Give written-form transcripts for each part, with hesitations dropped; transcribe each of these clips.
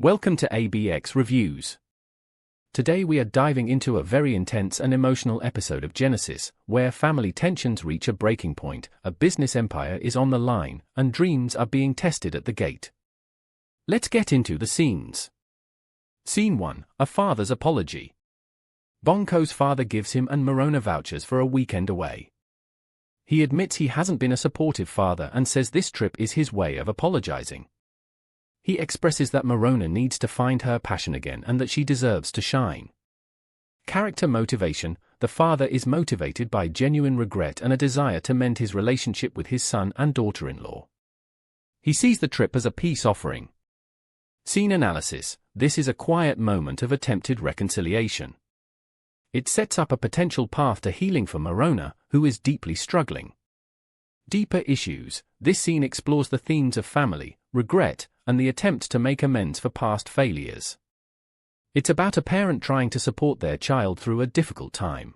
Welcome to ABX Reviews. Today we are diving into a very intense and emotional episode of Genesis, where family tensions reach a breaking point, a business empire is on the line, and dreams are being tested at the gate. Let's get into the scenes. Scene 1, a father's apology. Bonko's father gives him and Morona vouchers for a weekend away. He admits he hasn't been a supportive father and says this trip is his way of apologizing. He expresses that Morona needs to find her passion again and that she deserves to shine. Character motivation: the father is motivated by genuine regret and a desire to mend his relationship with his son and daughter-in-law. He sees the trip as a peace offering. Scene analysis: this is a quiet moment of attempted reconciliation. It sets up a potential path to healing for Morona, who is deeply struggling. Deeper issues: this scene explores the themes of family, regret, and the attempt to make amends for past failures. It's about a parent trying to support their child through a difficult time.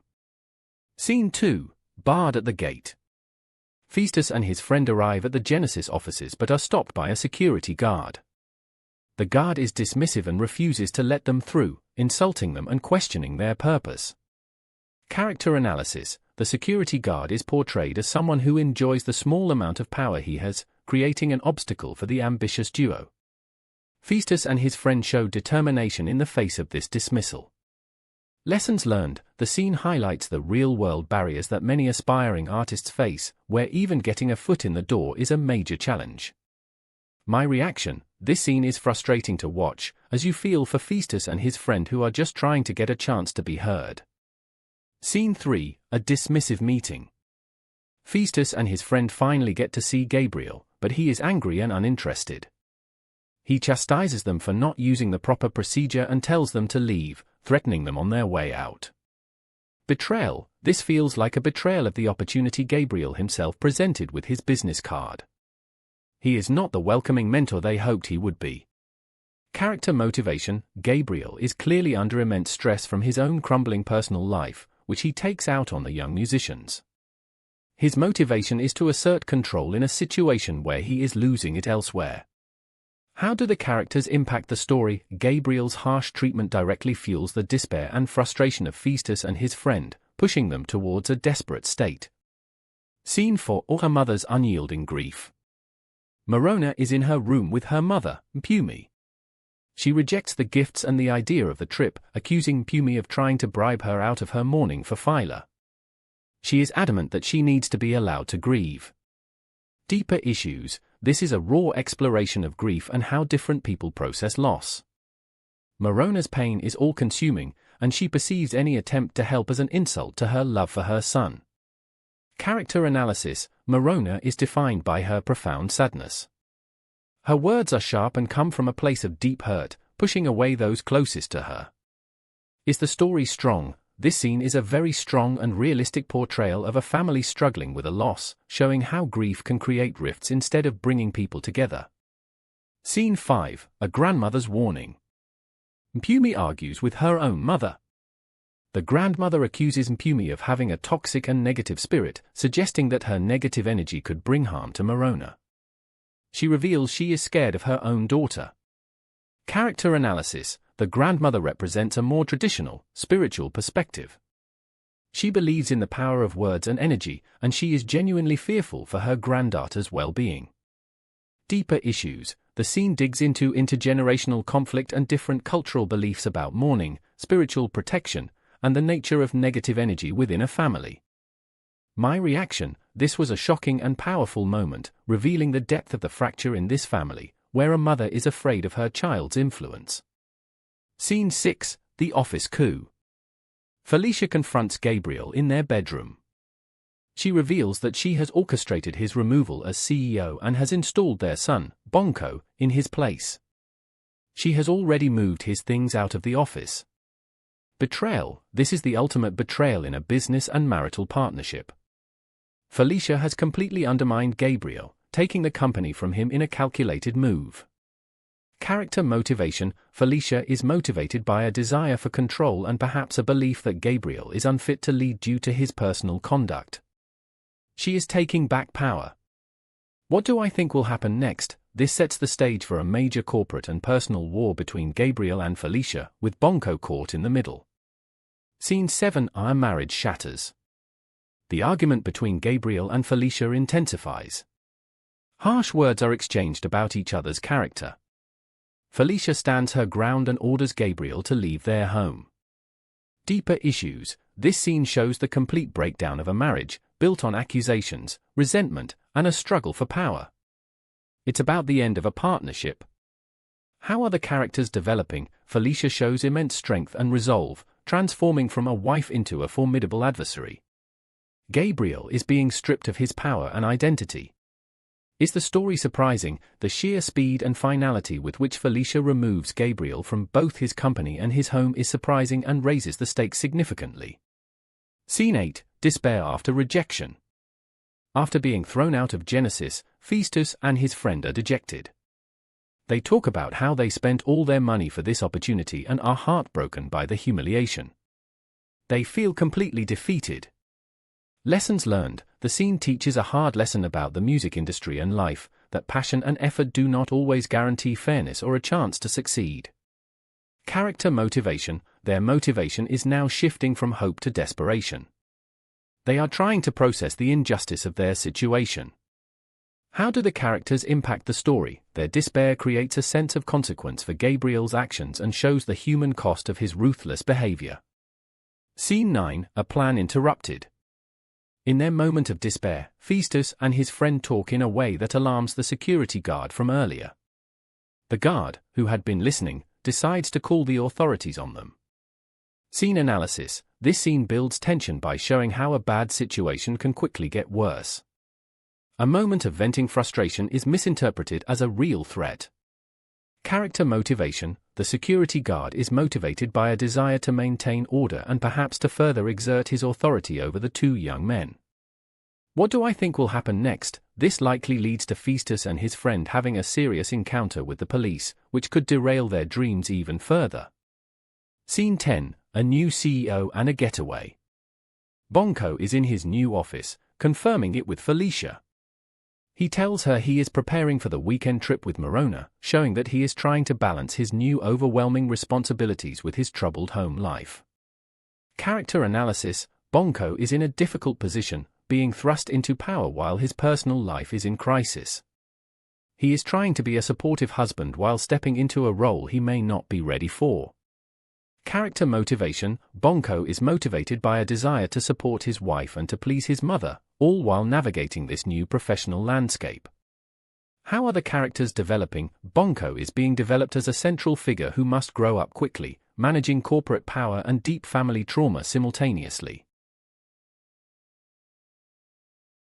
Scene 2, barred at the gate. Festus and his friend arrive at the Genesis offices but are stopped by a security guard. The guard is dismissive and refuses to let them through, insulting them and questioning their purpose. Character analysis: the security guard is portrayed as someone who enjoys the small amount of power he has, creating an obstacle for the ambitious duo. Festus and his friend show determination in the face of this dismissal. Lessons learned: the scene highlights the real-world barriers that many aspiring artists face, where even getting a foot in the door is a major challenge. My reaction: this scene is frustrating to watch, as you feel for Festus and his friend who are just trying to get a chance to be heard. Scene 3, a dismissive meeting. Festus and his friend finally get to see Gabriel, but he is angry and uninterested. He chastises them for not using the proper procedure and tells them to leave, threatening them on their way out. Betrayal: this feels like a betrayal of the opportunity Gabriel himself presented with his business card. He is not the welcoming mentor they hoped he would be. Character motivation: Gabriel is clearly under immense stress from his own crumbling personal life, which he takes out on the young musicians. His motivation is to assert control in a situation where he is losing it elsewhere. How do the characters impact the story? Gabriel's harsh treatment directly fuels the despair and frustration of Festus and his friend, pushing them towards a desperate state. Scene 4, her mother's unyielding grief. Morona is in her room with her mother, Mpumi. She rejects the gifts and the idea of the trip, accusing Mpumi of trying to bribe her out of her mourning for Phyla. She is adamant that she needs to be allowed to grieve. Deeper issues: this is a raw exploration of grief and how different people process loss. Morona's pain is all-consuming, and she perceives any attempt to help as an insult to her love for her son. Character analysis: Morona is defined by her profound sadness. Her words are sharp and come from a place of deep hurt, pushing away those closest to her. Is the story strong? This scene is a very strong and realistic portrayal of a family struggling with a loss, showing how grief can create rifts instead of bringing people together. Scene 5, a grandmother's warning. Mpumi argues with her own mother. The grandmother accuses Mpumi of having a toxic and negative spirit, suggesting that her negative energy could bring harm to Morona. She reveals she is scared of her own daughter. Character analysis: the grandmother represents a more traditional, spiritual perspective. She believes in the power of words and energy, and she is genuinely fearful for her granddaughter's well-being. Deeper issues: the scene digs into intergenerational conflict and different cultural beliefs about mourning, spiritual protection, and the nature of negative energy within a family. My reaction: this was a shocking and powerful moment, revealing the depth of the fracture in this family, where a mother is afraid of her child's influence. Scene 6, the office coup. Felicia confronts Gabriel in their bedroom. She reveals that she has orchestrated his removal as CEO and has installed their son, Bonko, in his place. She has already moved his things out of the office. Betrayal: this is the ultimate betrayal in a business and marital partnership. Felicia has completely undermined Gabriel, taking the company from him in a calculated move. Character motivation: Felicia is motivated by a desire for control and perhaps a belief that Gabriel is unfit to lead due to his personal conduct. She is taking back power. What do I think will happen next? this sets the stage for a major corporate and personal war between Gabriel and Felicia, with Bonko caught in the middle. Scene 7. Our marriage shatters. The argument between Gabriel and Felicia intensifies. Harsh words are exchanged about each other's character. Felicia stands her ground and orders Gabriel to leave their home. Deeper issues. This scene shows the complete breakdown of a marriage, built on accusations, resentment, and a struggle for power. It's about the end of a partnership. How are the characters developing? Felicia shows immense strength and resolve, transforming from a wife into a formidable adversary. Gabriel is being stripped of his power and identity. Is the story surprising? The sheer speed and finality with which Felicia removes Gabriel from both his company and his home is surprising and raises the stakes significantly. Scene 8. Despair after rejection. After being thrown out of Genesis, Festus and his friend are dejected. They talk about how they spent all their money for this opportunity and are heartbroken by the humiliation. They feel completely defeated. Lessons learned. The scene teaches a hard lesson about the music industry and life, that passion and effort do not always guarantee fairness or a chance to succeed. Character motivation. Their motivation is now shifting from hope to desperation. They are trying to process the injustice of their situation. How do the characters impact the story? Their despair creates a sense of consequence for Gabriel's actions and shows the human cost of his ruthless behavior. Scene 9. A plan interrupted. In their moment of despair, Festus and his friend talk in a way that alarms the security guard from earlier. The guard, who had been listening, decides to call the authorities on them. Scene analysis. This scene builds tension by showing how a bad situation can quickly get worse. A moment of venting frustration is misinterpreted as a real threat. Character motivation. The security guard is motivated by a desire to maintain order and perhaps to further exert his authority over the two young men. What do I think will happen next? This likely leads to Festus and his friend having a serious encounter with the police, which could derail their dreams even further. Scene 10. A new CEO and a getaway. Bonko is in his new office, confirming it with Felicia. He tells her he is preparing for the weekend trip with Morona, showing that he is trying to balance his new overwhelming responsibilities with his troubled home life. Character analysis. Bonko is in a difficult position, being thrust into power while his personal life is in crisis. He is trying to be a supportive husband while stepping into a role he may not be ready for. Character motivation. Bonko is motivated by a desire to support his wife and to please his mother, all while navigating this new professional landscape. How are the characters developing? Bonko is being developed as a central figure who must grow up quickly, managing corporate power and deep family trauma simultaneously.